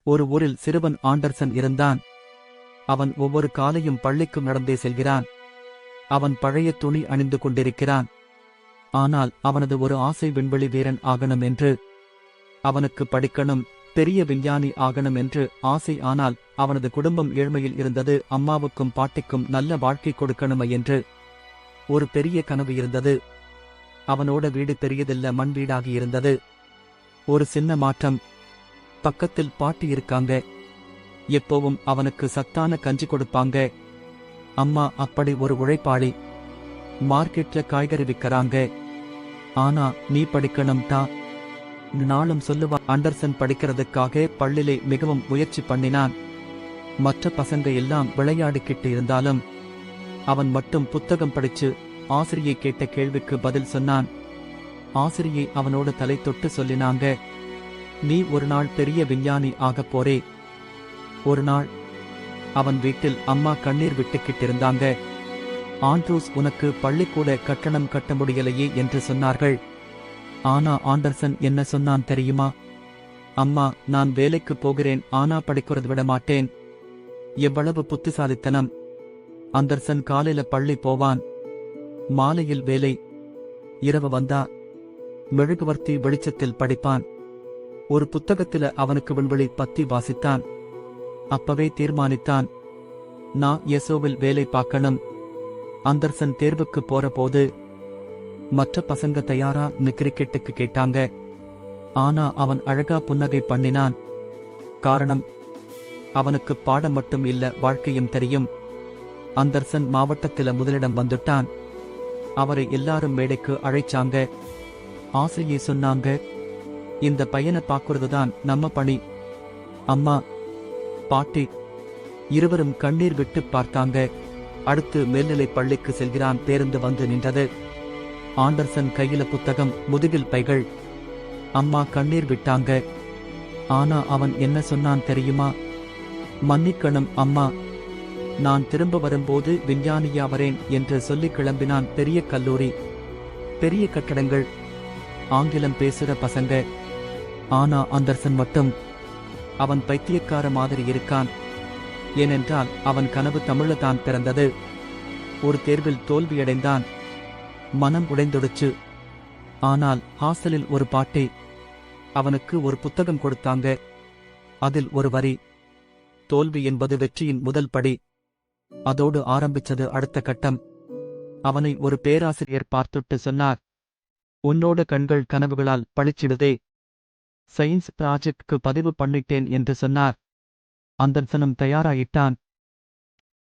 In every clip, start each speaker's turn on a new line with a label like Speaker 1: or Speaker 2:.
Speaker 1: ஒரு ஊரில் சிறுவன் ஆண்டர்சன் இருந்தான். அவன் ஒவ்வொரு காலையும் பள்ளிக்கும் நடந்தே செல்கிறான். அவன் பழைய துணி அணிந்து கொண்டிருக்கிறான். ஆனால் அவனது ஒரு ஆசை விண்வெளி வீரன் ஆகணும் என்று. அவனுக்கு படிக்கணும், பெரிய விஞ்ஞானி ஆகணும் என்று ஆசை. ஆனால் அவனது குடும்பம் ஏழ்மையில் இருந்தது. அம்மாவுக்கும் பாட்டிக்கும் நல்ல வாழ்க்கை கொடுக்கணுமே என்று ஒரு பெரிய கனவு இருந்தது. அவனோட வீடு பெரியதில்ல, மண் வீடாகி இருந்தது. ஒரு சின்ன மாற்றம். பக்கத்தில் பாட்டி இருக்காங்க. எப்போவும் அவனுக்கு சத்தான கஞ்சி கொடுப்பாங்க. அம்மா அப்படி ஒரு உழைப்பாளி. மார்க்கெட்ல காய்கறி விற்கிறாங்க. ஆனா நீ படிக்கணும்டா நாளும் சொல்லுவா. ஆண்டர்சன் படிக்கிறதுக்காக பள்ளியிலே மிகவும் முயற்சி பண்ணினான். மற்ற பசங்க எல்லாம் விளையாடிக்கிட்டு இருந்தாலும் அவன் மட்டும் புத்தகம் படிச்சு ஆசிரியை கேட்ட கேள்விக்கு பதில் சொன்னான். ஆசிரியை அவனோடு தலை தொட்டு சொல்லினாங்க, நீ ஒரு நாள் பெரிய விஞ்ஞானி ஆகப் போறே. ஒரு நாள் அவன் வீட்டில் அம்மா கண்ணீர் விட்டுக்கிட்டிருந்தாங்க. ஆண்ட்ரூஸ், உனக்கு பள்ளிக்கூட கட்டணம் கட்ட முடியலையே என்று சொன்னார்கள். ஆனா ஆண்டர்சன் என்ன சொன்னான் தெரியுமா? அம்மா, நான் வேலைக்கு போகிறேன், ஆனா படிக்கிறது விட மாட்டேன். எவ்வளவு புத்திசாலித்தனம்! ஆண்டர்சன் காலையில பள்ளி போவான், மாலையில் வேலை. இரவு வந்தா மெழுகுவர்த்தி வெளிச்சத்தில் படிப்பான். ஒரு புத்தகத்தில அவனுக்கு விண்வெளி பத்தி வாசித்தான். அப்பவே தீர்மானித்தான், நான் எசோவில் வேலை பார்க்கணும். ஆண்டர்சன் தேர்வுக்கு போற போது மற்ற பசங்க தயாரா கிரிக்கெட்டுக்கு கேட்டாங்க. ஆனா அவன் அழகா புன்னகை பண்ணினான். காரணம், அவனுக்கு பாடம் மட்டும் இல்ல, வாழ்க்கையும் தெரியும். ஆண்டர்சன் மாவட்டத்தில முதலிடம் வந்துட்டான். அவரை எல்லாரும் மேடைக்கு அழைச்சாங்க. ஆசிரியை சொன்னாங்க, இந்த பையனை பார்க்கறதுதான் நம்ம பணி. அம்மா, பாட்டி இருவரும் கண்ணீர் விட்டு பார்த்தாங்க. அடுத்து மேல்நிலை பள்ளிக்கு செல்கிறான். பேருந்து வந்து நின்றது. ஆண்டர்சன் கையில புத்தகம், முதுகில் பைகள். அம்மா கண்ணீர் விட்டாங்க. ஆனா அவன் என்ன சொன்னான் தெரியுமா? மன்னிக்கணும் அம்மா, நான் திரும்ப வரும்போது விஞ்ஞானியா வரேன் என்று சொல்லி கிளம்பினான். பெரிய கல்லூரி, பெரிய கட்டடங்கள், ஆங்கிலம் பேசுற பசங்க. ஆனா ஆண்டர்சன் மட்டும் அவன் பைத்தியக்கார மாதிரி இருக்கான். ஏனென்றால் அவன் கனவு தமிழ தான் பிறந்தது. ஒரு தேர்வில் தோல்வியடைந்தான். மனம் உடைந்துடுச்சு. ஆனால் ஹாஸ்டலில் ஒரு பாட்டி அவனுக்கு ஒரு புத்தகம் கொடுத்தாங்க. அதில் ஒரு வரி, தோல்வி என்பது வெற்றியின் முதல் படி. அதோடு ஆரம்பிச்சது அடுத்த கட்டம். அவனை ஒரு பேராசிரியர் பார்த்துட்டு சொன்னார், உன்னோட கண்கள் கனவுகளால் பளிச்சிடுதே. சயின்ஸ் ப்ராஜெக்ட்க்கு பதிவு பண்ணிட்டேன் என்று சொன்னார். ஆண்டர்சனும் தயாராயிட்டான்.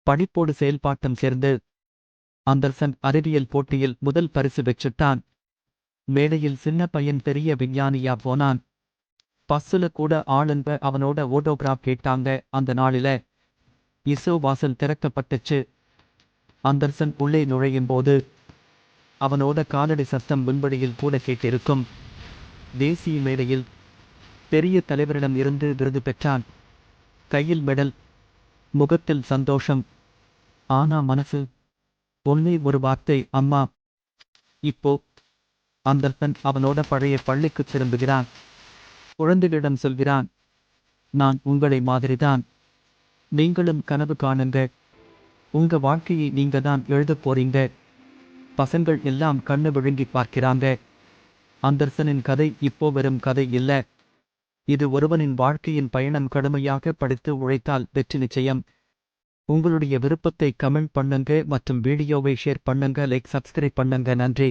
Speaker 1: படிப்போடு செயல்பாட்டம் சேர்ந்து ஆண்டர்சன் அறிவியல் போட்டியில் முதல் பரிசு வெற்றிட்டான். மேடையில் சின்ன பையன் பெரிய விஞ்ஞானியா போனான். பஸ்ஸுல கூட ஆளுங்க அவனோட ஓட்டோகிராஃப் கேட்டாங்க. அந்த நாளில இசோ வாசல் திறக்கப்பட்டுச்சு. ஆண்டர்சன் உள்ளே நுழையும் போது அவனோட காலடி சத்தம் விண்வெளியில் கூட கேட்டிருக்கும். தேசிய மேடையில் பெரிய தலைவரிடம் இருந்து விருது பெற்றான். கையில் மெடல், முகத்தில் சந்தோஷம். ஆனா மனசு ஒன்னே ஒரு வார்த்தை, அம்மா. இப்போ ஆண்டர்சன் அவனோட பழைய பள்ளிக்கு திரும்புகிறான். குழந்தைகளிடம் சொல்கிறான், நான் உங்களை மாதிரிதான். நீங்களும் கனவு காணுங்க. உங்க வாழ்க்கையை நீங்க தான் எழுதப் போறீங்க. பசங்கள் எல்லாம் கண்ணு விழுங்கி பார்க்கிறாங்க. ஆண்டர்சனின் கதை இப்போ வெறும் கதை இல்ல. இது ஒருவனின் வாழ்க்கையின் பயணம். கடுமையாக படித்து உழைத்தால் வெற்றி நிச்சயம். உங்களுடைய விருப்பத்தை கமெண்ட் பண்ணுங்க மற்றும் வீடியோவை ஷேர் பண்ணுங்க, லைக், சப்ஸ்கிரைப் பண்ணுங்க. நன்றி.